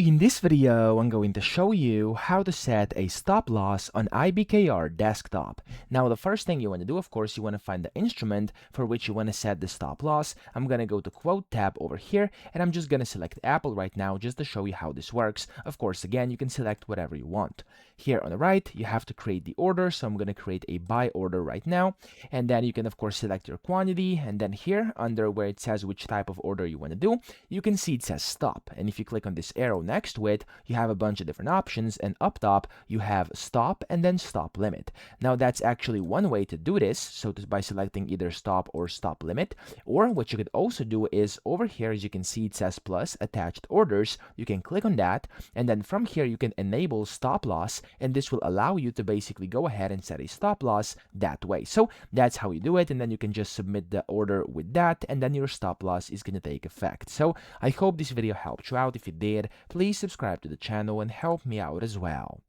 In this video, I'm going to show you how to set a stop loss on IBKR Desktop. Now, the first thing you want to do, of course, you want to find the instrument for which you want to set the stop loss. I'm going to go to Quote tab over here, and I'm just going to select Apple right now just to show you how this works. Of course, again, you can select whatever you want. Here on the right, you have to create the order, so I'm going to create a buy order right now. And then you can, of course, select your quantity, and then here, under where it says which type of order you want to do, you can see it says stop. And if you click on this arrow next to it, you have a bunch of different options, and up top you have stop and then stop limit. Now that's actually one way to do this, by selecting either stop or stop limit. Or what you could also do is over here, as you can see, it says plus attached orders. You can click on that, and then from here you can enable stop loss, and this will allow you to basically go ahead and set a stop loss that way. So that's how you do it, and then you can just submit the order with that, and then your stop loss is going to take effect. So I hope this video helped you out. If it did, please subscribe to the channel and help me out as well.